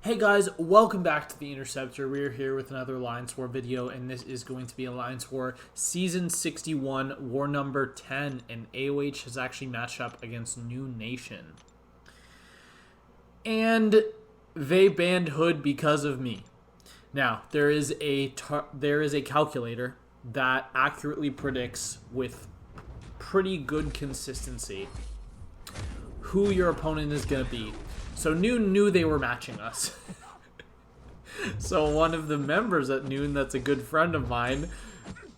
Hey guys, welcome back to The Interceptor. We're here with another Alliance War video, and this is going to be Alliance War Season 61, War number 10, and AOH has actually matched up against NewN. And they banned Hood because of me. Now, there is a calculator that accurately predicts with pretty good consistency who your opponent is going to be. So NewN knew they were matching us. So one of the members at NewN that's a good friend of mine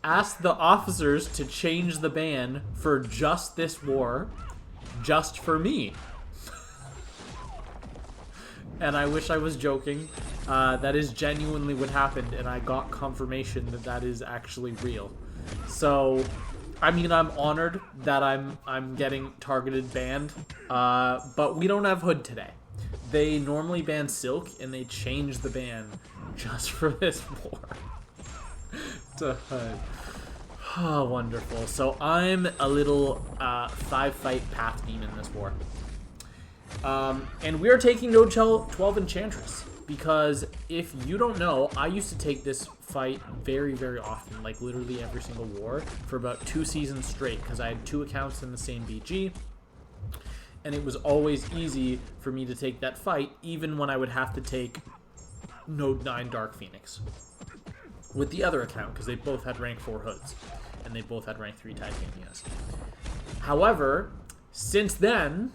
asked the officers to change the ban for just this war, just for me. And I wish I was joking. That is genuinely what happened, and I got confirmation that that is actually real. So, I mean, I'm honored that I'm getting targeted banned, but we don't have Hood today. They normally ban Silk, and they changed the ban just for this war to Hood. Oh, wonderful. So I'm a little 5-fight path team in this war. And we are taking Node 12 Enchantress, because if you don't know, I used to take this fight very, very often, like literally every single war, for about 2 seasons straight, because I had 2 accounts in the same BG. And it was always easy for me to take that fight, even when I would have to take Node 9 Dark Phoenix with the other account, because they both had rank 4 Hoods, and they both had rank 3 Titanias. However, since then,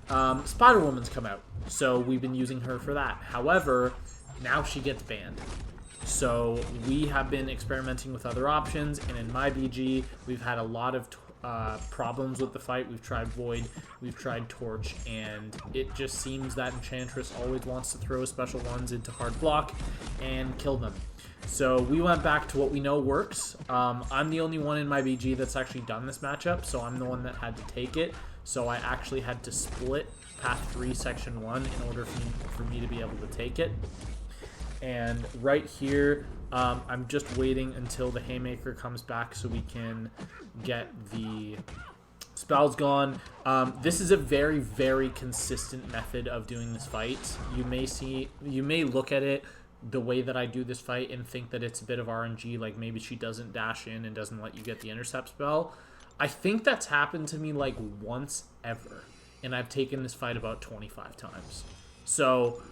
Spider-Woman's come out, so we've been using her for that. However, now she gets banned. So we have been experimenting with other options, and in my BG, we've had a lot of problems with the fight. We've tried Void, we've tried Torch, and it just seems that Enchantress always wants to throw special ones into hard block and kill them. So we went back to what we know works. I'm the only one in my BG that's actually done this matchup, so I'm the one that had to take it. So I actually had to split Path 3 Section 1 in order for me to be able to take it. And right here, I'm just waiting until the Haymaker comes back so we can get the spells gone. This is a very, very consistent method of doing this fight. You may look at it the way that I do this fight and think that it's a bit of RNG, like maybe she doesn't dash in and doesn't let you get the intercept spell. I think that's happened to me like once ever, and I've taken this fight about 25 times. So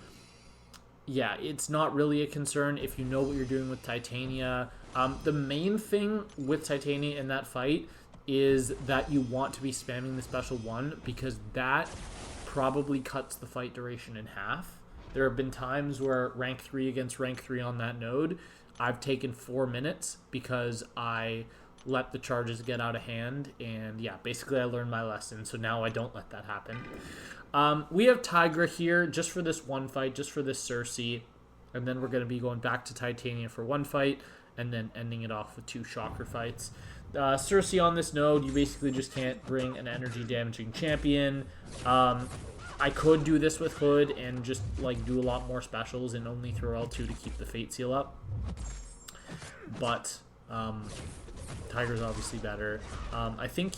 yeah, it's not really a concern if you know what you're doing with Titania. The main thing with Titania in that fight is that you want to be spamming the special one, because that probably cuts the fight duration in half. There have been times where rank 3 against rank 3 on that node, I've taken 4 minutes because I let the charges get out of hand, and yeah, basically I learned my lesson, so now I don't let that happen. We have Tigra here just for this one fight, just for this Sersi, and then we're going to be going back to Titania for one fight, and then ending it off with 2 Shocker fights. Sersi on this node, you basically just can't bring an energy damaging champion. I could do this with Hood and just like do a lot more specials and only throw L2 to keep the Fate Seal up, but Tiger's obviously better. I think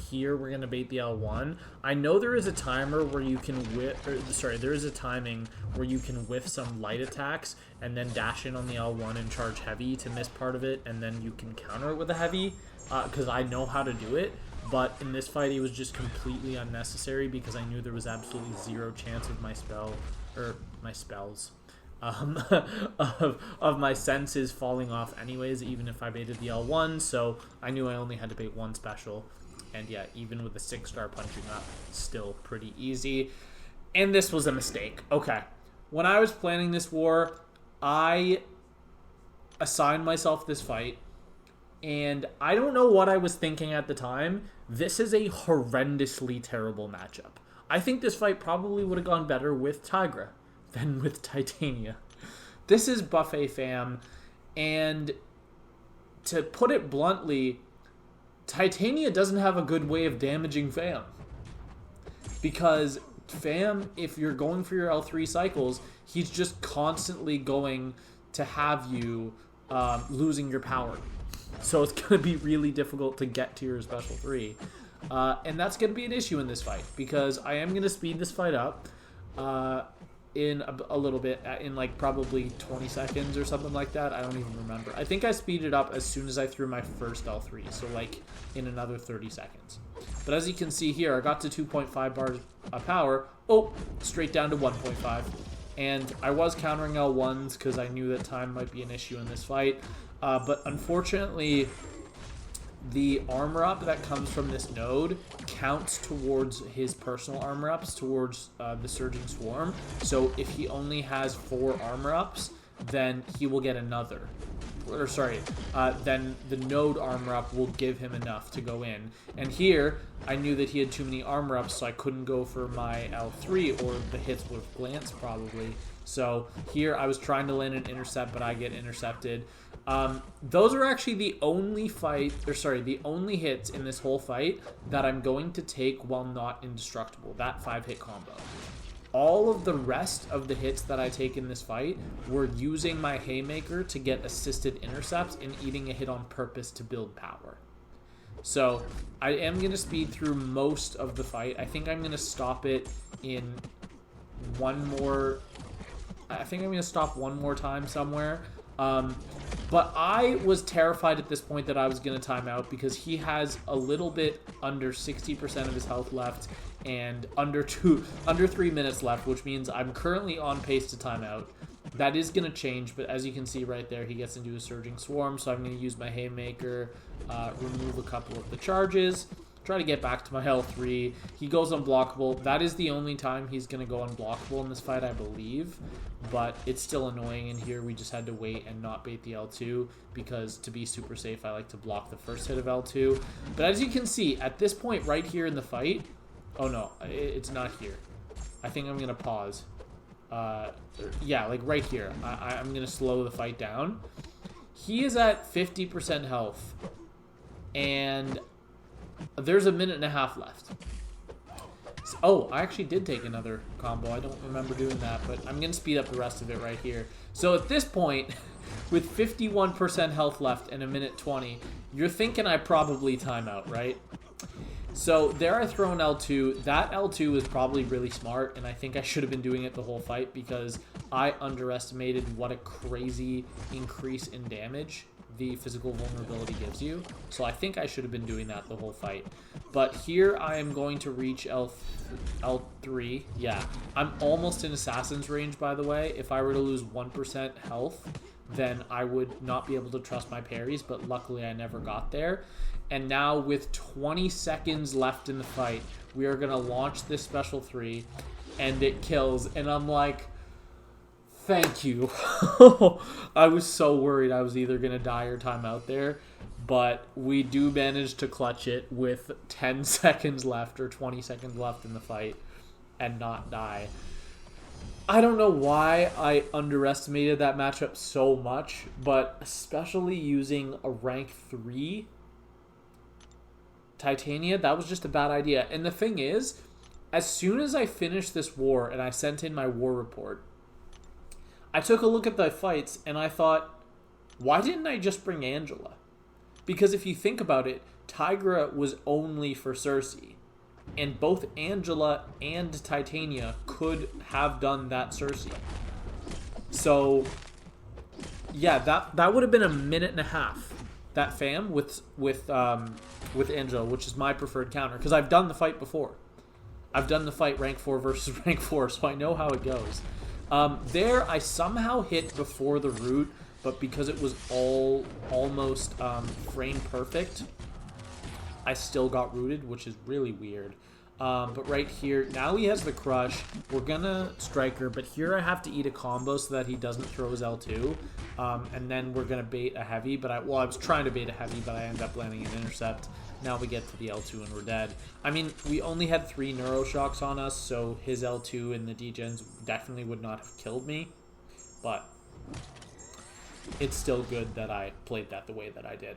here we're gonna bait the L1. I know there is a timer where you can there is a timing where you can whiff some light attacks and then dash in on the L1 and charge heavy to miss part of it, and then you can counter it with a heavy, because I know how to do it. But in this fight, it was just completely unnecessary because I knew there was absolutely 0 chance of my spells. Of my senses falling off anyways, even if I baited the L1, so I knew I only had to bait 1 special, and yeah, even with the 6-star punching up, still pretty easy. And this was a mistake. Okay, when I was planning this war, I assigned myself this fight, and I don't know what I was thinking at the time. This is a horrendously terrible matchup. I think this fight probably would have gone better with Tigra than with Titania. This is buffet fam, and to put it bluntly, Titania doesn't have a good way of damaging fam. Because fam, if you're going for your L3 cycles, he's just constantly going to have you losing your power. So it's going to be really difficult to get to your special 3. And that's going to be an issue in this fight, because I am going to speed this fight up. in a little bit, in like probably 20 seconds or something like that. I don't even remember. I think I speeded up as soon as I threw my first L3, so like in another 30 seconds. But as you can see here, I got to 2.5 bars of power. Oh, straight down to 1.5. And I was countering L1s because I knew that time might be an issue in this fight. But unfortunately, the armor up that comes from this node counts towards his personal armor ups, towards the Surging Swarm. So if he only has 4 armor ups, then he will get another. Or sorry, then the node armor up will give him enough to go in. And here, I knew that he had too many armor ups, so I couldn't go for my L3, or the hits would have glanced probably. So here, I was trying to land an intercept, but I get intercepted. Those are actually the only the only hits in this whole fight that I'm going to take while not indestructible. That 5-hit combo. All of the rest of the hits that I take in this fight were using my Haymaker to get assisted intercepts and eating a hit on purpose to build power. So I am going to speed through most of the fight. I think I'm going to stop it in one more... I think I'm going to stop one more time somewhere. But I was terrified at this point that I was going to time out because he has a little bit under 60% of his health left and under 3 minutes left, which means I'm currently on pace to time out. That is going to change, but as you can see right there, he gets into a Surging Swarm, so I'm going to use my Haymaker, remove a couple of the charges, try to get back to my L3. He goes unblockable. That is the only time he's going to go unblockable in this fight, I believe. But it's still annoying, and here we just had to wait and not bait the L2 because to be super safe, I like to block the first hit of L2. But as you can see, at this point right here in the fight... Oh, no, it's not here. I think I'm going to pause. Yeah, like right here. I'm going to slow the fight down. He is at 50% health, and there's a minute and a half left. Oh, I actually did take another combo. I don't remember doing that, but I'm going to speed up the rest of it right here. So at this point, with 51% health left and a minute 20, you're thinking I probably time out, right? So there I throw an L2. That L2 is probably really smart, and I think I should have been doing it the whole fight because I underestimated what a crazy increase in damage the physical vulnerability gives you. So I think I should have been doing that the whole fight. But here I am going to reach L3. Yeah, I'm almost in Assassin's range, by the way. If I were to lose 1% health, then I would not be able to trust my parries, but luckily I never got there. And now with 20 seconds left in the fight, we are going to launch this special 3, and it kills. And I'm like, thank you. I was so worried I was either going to die or time out there. But we do manage to clutch it with 10 seconds left or 20 seconds left in the fight and not die. I don't know why I underestimated that matchup so much, but especially using a rank 3 Titania, that was just a bad idea. And the thing is, as soon as I finished this war and I sent in my war report, I took a look at the fights and I thought, why didn't I just bring Angela? Because if you think about it, Tigra was only for Sersi. And both Angela and Titania could have done that Sersi. So, yeah, that would have been a minute and a half. That fam with Angela, which is my preferred counter, because I've done the fight before. I've done the fight rank 4 versus rank 4, so I know how it goes. There, I somehow hit before the root, but because it was almost frame perfect, I still got rooted, which is really weird. But right here, now he has the crush. We're gonna strike her, but here I have to eat a combo so that he doesn't throw his L2. And then we're gonna bait a heavy, but I was trying to bait a heavy, but I end up landing an intercept. Now we get to the L2 and we're dead. I mean, we only had 3 neuroshocks on us, so his L2 and the degens definitely would not have killed me. But it's still good that I played that the way that I did.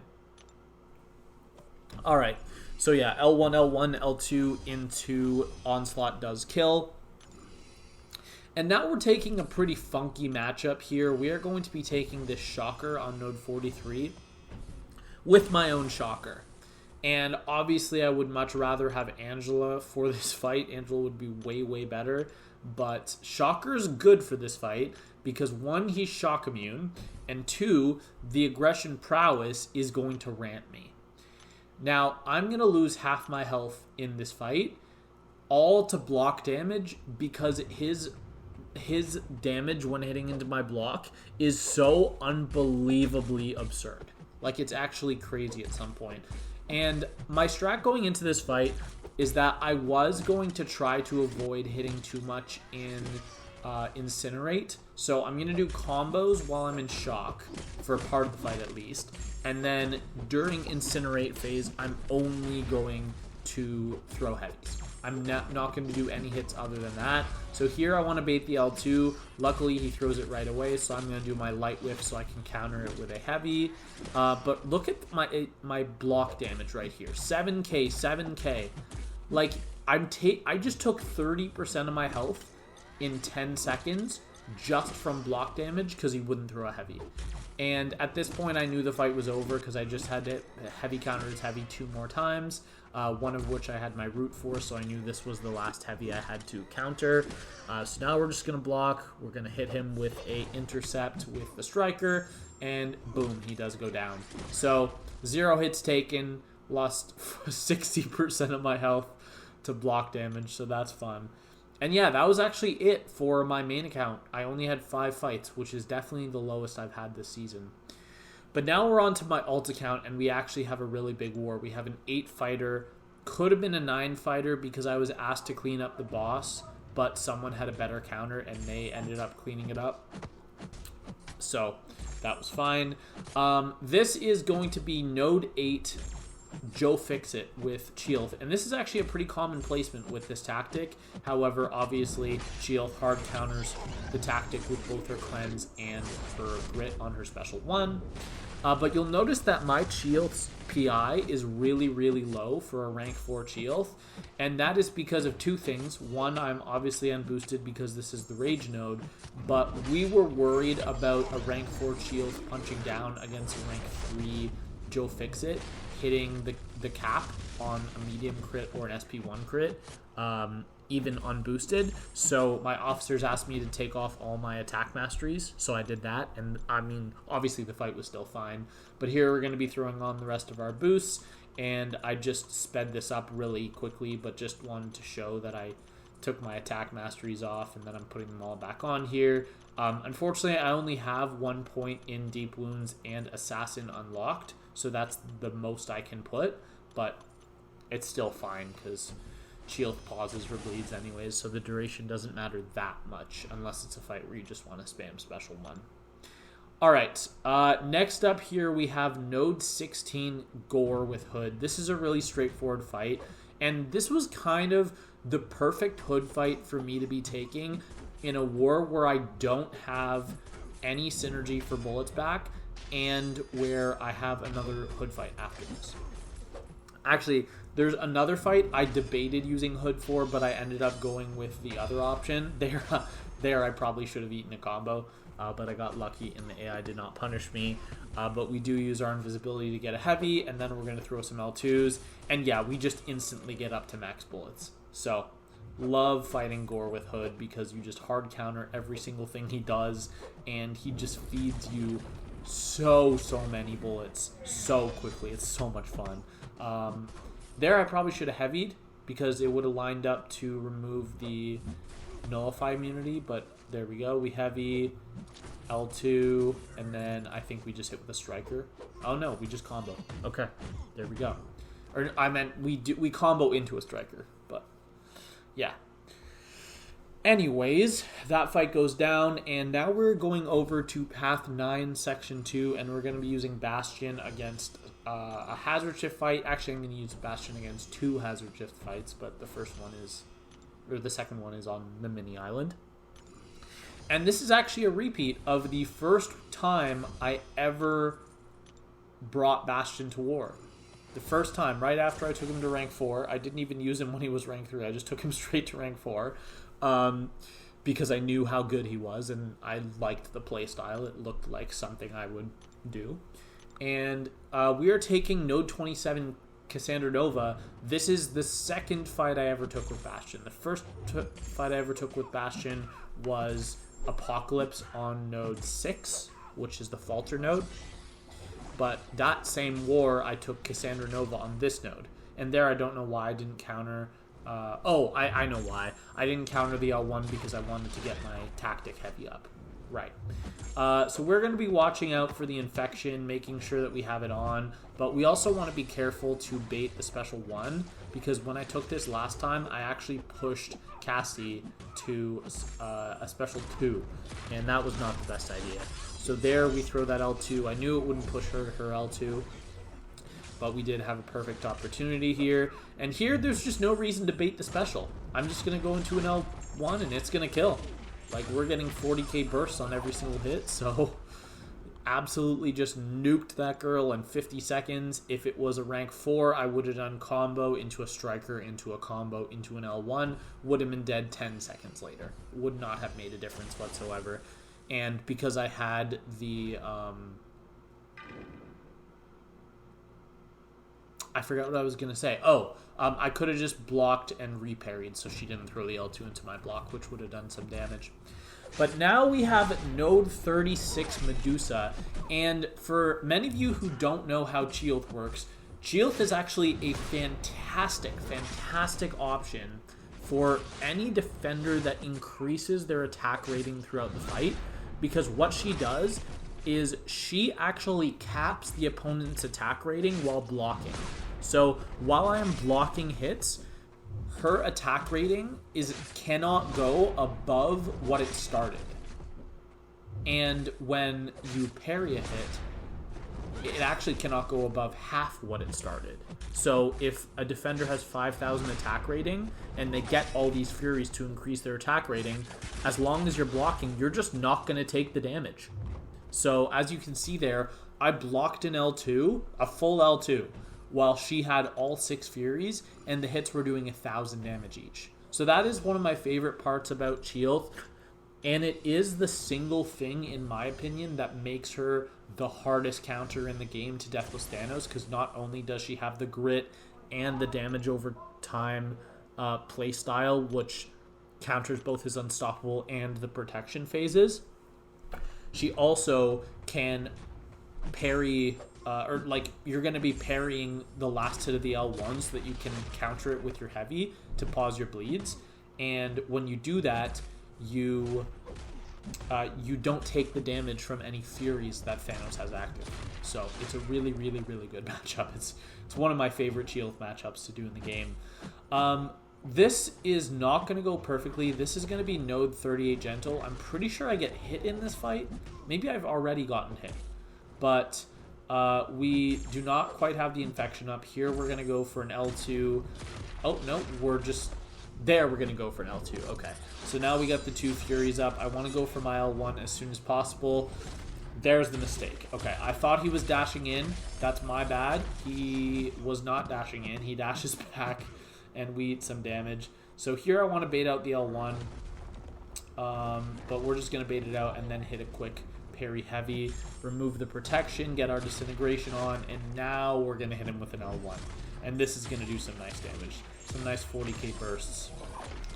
Alright, so yeah, L1, L1, L2 into Onslaught does kill. And now we're taking a pretty funky matchup here. We are going to be taking this Shocker on node 43 with my own Shocker. And obviously I would much rather have Angela for this fight. Angela would be way, way better. but Shocker's good for this fight because 1, he's shock immune, and 2, the aggression prowess is going to rant me. Now, I'm going to lose half my health in this fight, all to block damage, because his damage when hitting into my block is so unbelievably absurd. Like, it's actually crazy at some point. And my strat going into this fight is that I was going to try to avoid hitting too much in Incinerate. So I'm going to do combos while I'm in shock, for part of the fight at least. And then during Incinerate phase, I'm only going to throw heavies. I'm not going to do any hits other than that. So here I want to bait the L2. Luckily, he throws it right away, so I'm going to do my light whiff so I can counter it with a heavy. But look at my block damage right here. 7k, 7k. Like, I just took 30% of my health in 10 seconds just from block damage because he wouldn't throw a heavy. And at this point, I knew the fight was over because I just had to heavy counter his heavy 2 more times, one of which I had my root for, so I knew this was the last heavy I had to counter. So now we're just going to block. We're going to hit him with a intercept with the striker, and boom, he does go down. So 0 hits taken, lost 60% of my health to block damage, so that's fun. And yeah, that was actually it for my main account. I only had 5 fights, which is definitely the lowest I've had this season. But now we're on to my alt account, and we actually have a really big war. We have an 8 fighter, could have been a 9 fighter because I was asked to clean up the boss, but someone had a better counter and they ended up cleaning it up. So that was fine. This is going to be node 8 Joe Fixit with Chee'Ilth, and this is actually a pretty common placement with this tactic. However, obviously Chee'Ilth hard counters the tactic with both her cleanse and her grit on her special 1. But you'll notice that my Chee'Ilth's PI is really, really low for a rank 4 Chee'Ilth, and that is because of 2 things. 1, I'm obviously unboosted because this is the Rage node, but we were worried about a rank 4 Chee'Ilth punching down against a rank 3 Joe Fixit, hitting the cap on a medium crit or an SP1 crit, even unboosted. So my officers asked me to take off all my attack masteries, so I did that. And I mean, obviously the fight was still fine, but here we're going to be throwing on the rest of our boosts, and I just sped this up really quickly, but just wanted to show that I took my attack masteries off, and then I'm putting them all back on here. Unfortunately, I only have 1 point in Deep Wounds and Assassin unlocked, so that's the most I can put, but it's still fine because Chee'Ilth pauses for bleeds anyways, so the duration doesn't matter that much unless it's a fight where you just want to spam special 1. Alright, next up here we have node 16 Gorr with Hood. This is a really straightforward fight, and this was kind of the perfect Hood fight for me to be taking in a war where I don't have any synergy for bullets back, and where I have another Hood fight after this. Actually, there's another fight I debated using Hood for, but I ended up going with the other option. There I probably should have eaten a combo, but I got lucky and the AI did not punish me. But we do use our invisibility to get a heavy, and then we're going to throw some L2s. And yeah, we just instantly get up to max bullets. So, love fighting Gorr with Hood because you just hard counter every single thing he does, and he just feeds you so many bullets so quickly. It's so much fun. There I probably should have heavied because it would have lined up to remove the nullify immunity, but there we go. We heavy L2, and then I think we just hit with a striker. Oh no, we just combo. Okay, there we go. Or I meant we combo into a striker, but yeah. Anyways, that fight goes down, and now we're going over to Path 9, Section 2, and we're going to be using Bastion against a Hazard Shift fight. Actually, I'm going to use Bastion against 2 Hazard Shift fights, but the second one is on the mini island. And this is actually a repeat of the first time I ever brought Bastion to war. The first time, right after I took him to rank 4, I didn't even use him when he was rank 3. I just took him straight to rank 4. Because I knew how good he was and I liked the playstyle. It looked like something I would do. And we are taking node 27 Cassandra Nova, this is the second fight I ever took with Bastion. The first fight I ever took with Bastion was Apocalypse on node 6, which is the Falter node. But that same war, I took Cassandra Nova on this node. And there, I don't know why I didn't counter... I know why. I didn't counter the L1 because I wanted to get my tactic heavy up. Right. So we're going to be watching out for the infection, making sure that we have it on. But we also want to be careful to bait the special 1, because when I took this last time, I actually pushed Cassie to a special 2, and that was not the best idea. So there we throw that L2. I knew it wouldn't push her to her L2, but we did have a perfect opportunity here. And here, there's just no reason to bait the special. I'm just going to go into an L1, and it's going to kill. Like, we're getting 40k bursts on every single hit, so absolutely just nuked that girl in 50 seconds. If it was a rank 4, I would have done combo into a striker, into a combo, into an L1. Would have been dead 10 seconds later. Would not have made a difference whatsoever. And because I had the... I forgot what I was going to say. I could have just blocked and reparried so she didn't throw the L2 into my block, which would have done some damage. But now we have node 36 Medusa, and for many of you who don't know how Chee'Ilth works, Chee'Ilth is actually a fantastic option for any defender that increases their attack rating throughout the fight, because what she does is she actually caps the opponent's attack rating while blocking. So while I am blocking hits, her attack rating cannot go above what it started. And when you parry a hit, it actually cannot go above half what it started. So if a defender has 5,000 attack rating and they get all these Furies to increase their attack rating, as long as you're blocking, you're just not going to take the damage. So as you can see there, I blocked an L2, a full L2, while she had all 6 Furies, and the hits were doing 1,000 damage each. So that is one of my favorite parts about Chee'Ilth, and it is the single thing, in my opinion, that makes her the hardest counter in the game to Deathless Thanos, because not only does she have the grit and the damage over time playstyle, which counters both his unstoppable and the protection phases, she also can parry, or like you're going to be parrying the last hit of the L1 so that you can counter it with your heavy to pause your bleeds. And when you do that, you don't take the damage from any Furies that Thanos has active. So it's a really, really, really good matchup. It's one of my favorite Chee'Ilth matchups to do in the game. This is not going to go perfectly. This is going to be node 38 gentle. I'm pretty sure I get hit in this fight. Maybe I've already gotten hit. But we do not quite have the infection up. Here we're going to go for an L2. Oh, no, we're just... There we're going to go for an L2. Okay, so now we got the 2 Furies up. I want to go for my L1 as soon as possible. There's the mistake. Okay, I thought he was dashing in. That's my bad. He was not dashing in. He dashes back, and we eat some damage. So here I want to bait out the L1, but we're just going to bait it out and then hit a quick parry heavy, remove the protection, get our disintegration on, and now we're going to hit him with an L1. And this is going to do some nice damage. Some nice 40k bursts.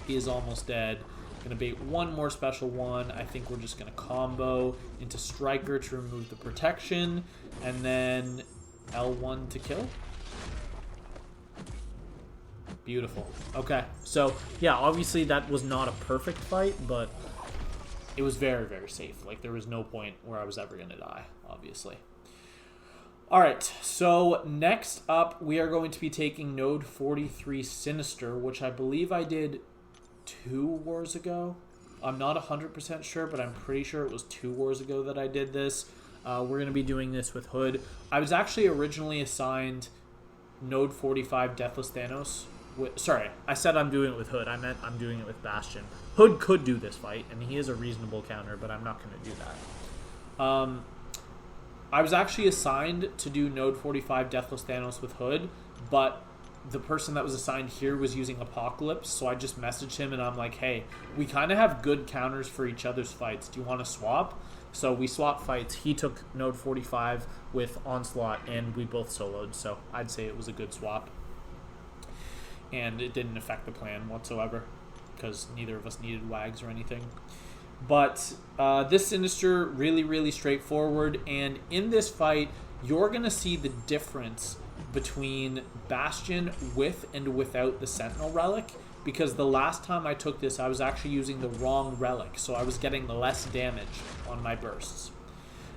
He is almost dead. Going to bait one more special one. I think we're just going to combo into Striker to remove the protection, and then L1 to kill. Beautiful. Okay, so yeah, obviously that was not a perfect fight, but it was very, very safe. Like, there was no point where I was ever going to die, obviously. Alright, so next up, we are going to be taking node 43 Sinister, which I believe I did 2 wars ago. I'm not 100% sure, but I'm pretty sure it was 2 wars ago that I did this. We're going to be doing this with Hood. I was actually originally assigned node 45 Deathless Thanos. Sorry, I said I'm doing it with Hood. I meant I'm doing it with Bastion. Hood could do this fight, and he is a reasonable counter, but I'm not going to do that. I was actually assigned to do node 45 Deathless Thanos with Hood, but the person that was assigned here was using Apocalypse, so I just messaged him and I'm like, hey, we kind of have good counters for each other's fights. Do you want to swap? So we swapped fights. He took node 45 with Onslaught, and we both soloed, so I'd say it was a good swap. And it didn't affect the plan whatsoever, because neither of us needed wags or anything. But this Sinister, really, really straightforward, and in this fight, you're going to see the difference between Bastion with and without the Sentinel Relic, because the last time I took this, I was actually using the wrong relic, so I was getting less damage on my bursts.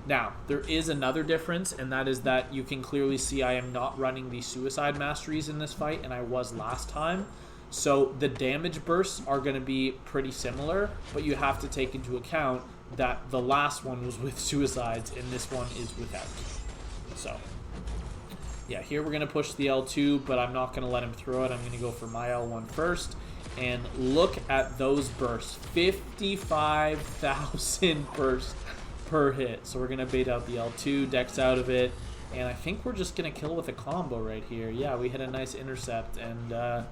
Now, there is another difference, and that is that you can clearly see I am not running the Suicide Masteries in this fight, and I was last time. So the damage bursts are going to be pretty similar, but you have to take into account that the last one was with Suicides, and this one is without. So yeah, here we're going to push the L2, but I'm not going to let him throw it. I'm going to go for my L1 first. And look at those bursts. 55,000 bursts per hit. So we're going to bait out the L2, Dex out of it. And I think we're just going to kill with a combo right here. Yeah, we hit a nice intercept, and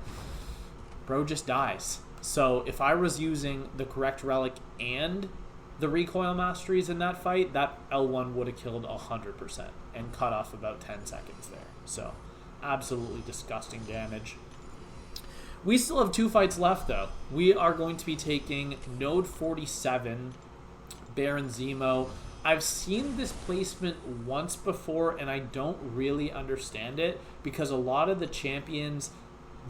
bro just dies. So if I was using the correct relic and the recoil masteries in that fight, that L1 would have killed 100% and cut off about 10 seconds there. So absolutely disgusting damage. We still have 2 fights left, though. We are going to be taking node 47, Baron Zemo. I've seen this placement once before, and I don't really understand it, because a lot of the champions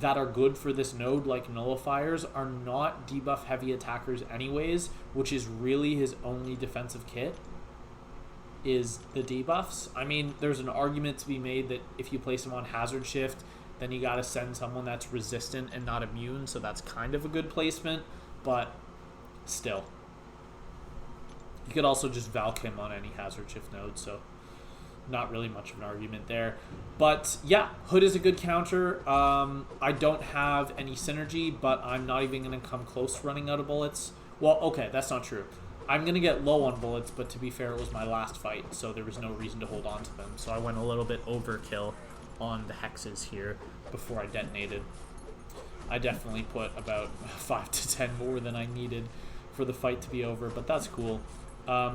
that are good for this node, like nullifiers, are not debuff heavy attackers anyways, which is really his only defensive kit, is the debuffs. I mean, there's an argument to be made that if you place him on hazard shift, then you gotta send someone that's resistant and not immune, so that's kind of a good placement, but still. You could also just Valk him on any hazard shift node, so not really much of an argument there. But yeah, Hood is a good counter. I don't have any synergy, but I'm not even going to come close to running out of bullets. Well, okay, that's not true. I'm going to get low on bullets, but to be fair, it was my last fight, so there was no reason to hold on to them. So I went a little bit overkill on the hexes here before I detonated. I definitely put about 5 to 10 more than I needed for the fight to be over, but that's cool.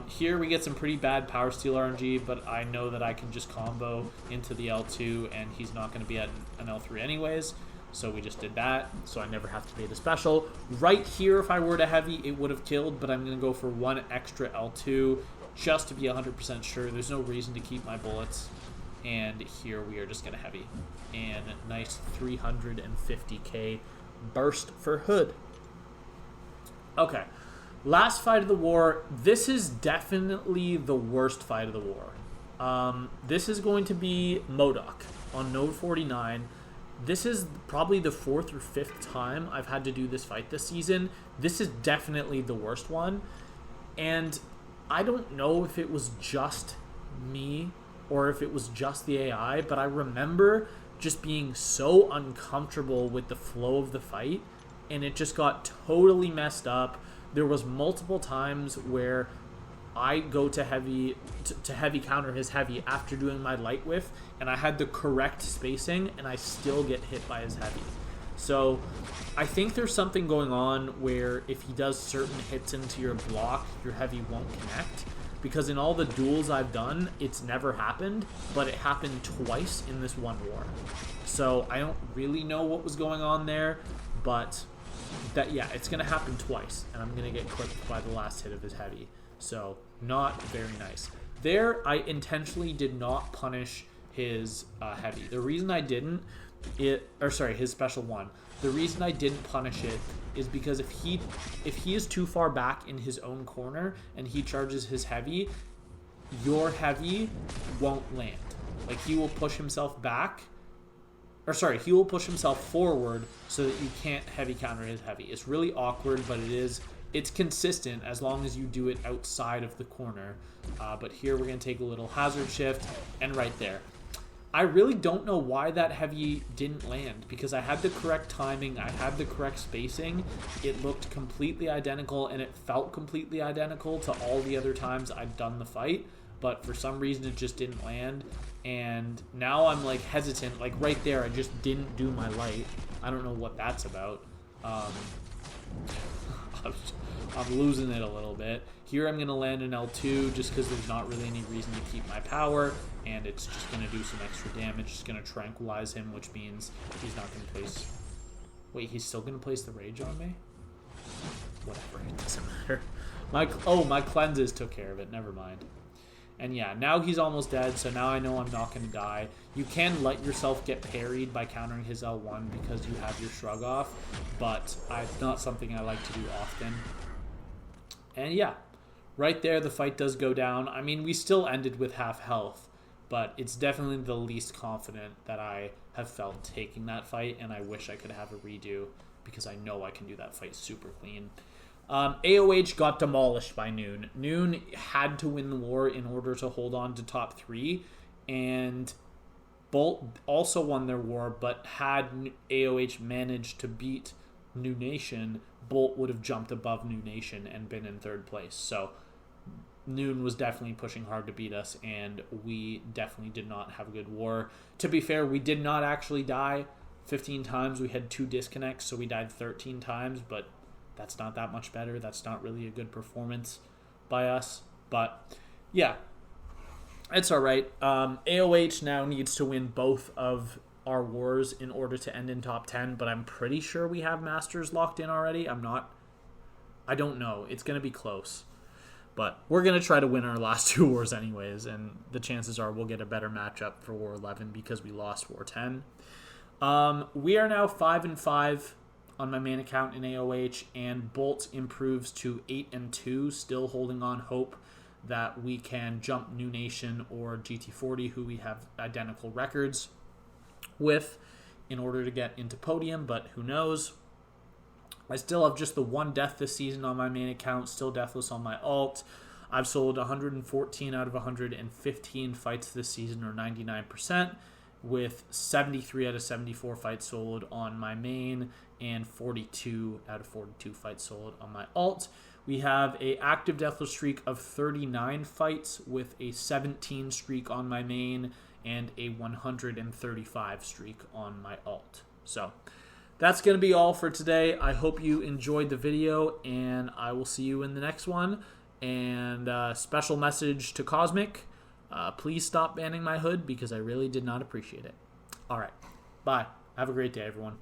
Here we get some pretty bad power steal RNG, but I know that I can just combo into the L2 and he's not going to be at an L3 anyways, so we just did that, so I never have to pay the special. Right here, if I were to heavy, it would have killed, but I'm going to go for 1 extra L2 just to be 100% sure. There's no reason to keep my bullets, and here we are just going to heavy. And nice 350k burst for Hood. Okay. Last fight of the war. This is definitely the worst fight of the war. This is going to be Modok on node 49. This is probably the 4th or 5th time I've had to do this fight this season. This is definitely the worst one. And I don't know if it was just me or if it was just the AI, but I remember just being so uncomfortable with the flow of the fight, and it just got totally messed up. There was multiple times where I go to heavy counter his heavy after doing my light whiff, and I had the correct spacing, and I still get hit by his heavy. So I think there's something going on where if he does certain hits into your block, your heavy won't connect. Because in all the duels I've done, it's never happened, but it happened twice in this one war. So I don't really know what was going on there, but that, yeah, it's going to happen twice, and I'm going to get clipped by the last hit of his heavy. So not very nice. There, I intentionally did not punish his heavy. The reason I didn't, his special one. The reason I didn't punish it is because if he is too far back in his own corner and he charges his heavy, your heavy won't land. Like, he will push himself back, he will push himself forward so that you can't heavy counter his heavy. It's really awkward, but it's consistent as long as you do it outside of the corner. But here we're going to take a little hazard shift, and right there. I really don't know why that heavy didn't land, because I had the correct timing, I had the correct spacing, it looked completely identical, and it felt completely identical to all the other times I'd done the fight. but for some reason it just didn't land. And now I'm like hesitant, like right there I just didn't do my light. I don't know what that's about. I'm losing it a little bit. Here I'm going to land an L2 just because there's not really any reason to keep my power, and it's just going to do some extra damage. It's going to tranquilize him, which means he's not going to place... Wait, he's still going to place the rage on me? Whatever, it doesn't matter. My cleanses took care of it, never mind. And yeah, now he's almost dead, so now I know I'm not going to die. You can let yourself get parried by countering his L1 because you have your shrug off, but it's not something I like to do often. And yeah, right there the fight does go down. I mean, we still ended with half health, but it's definitely the least confident that I have felt taking that fight, and I wish I could have a redo because I know I can do that fight super clean. AOH got demolished by NewN. NewN had to win the war in order to hold on to top 3, and Bolt also won their war, but had AOH managed to beat New Nation, Bolt would have jumped above New Nation and been in 3rd place. So NewN was definitely pushing hard to beat us, and we definitely did not have a good war. To be fair, we did not actually die 15 times. We had 2 disconnects, so we died 13 times, but that's not that much better. That's not really a good performance by us. But yeah, it's all right. AOH now needs to win both of our wars in order to end in top 10, but I'm pretty sure we have Masters locked in already. I don't know. It's going to be close. But we're going to try to win our last 2 wars anyways, and the chances are we'll get a better matchup for War 11 because we lost War 10. We are now 5-5 on my main account in AOH, and Bolt improves to 8-2, still holding on hope that we can jump New Nation or GT40, who we have identical records with, in order to get into podium, but who knows. I still have just the 1 death this season on my main account, still deathless on my alt. I've sold 114 out of 115 fights this season, or 99%, with 73 out of 74 fights sold on my main and 42 out of 42 fights sold on my alt. We have a active deathless streak of 39 fights with a 17 streak on my main and a 135 streak on my alt. So that's going to be all for today. I hope you enjoyed the video, and I will see you in the next one. And special message to Cosmic. Please stop banning my hood because I really did not appreciate it. All right. Bye. Have a great day, everyone.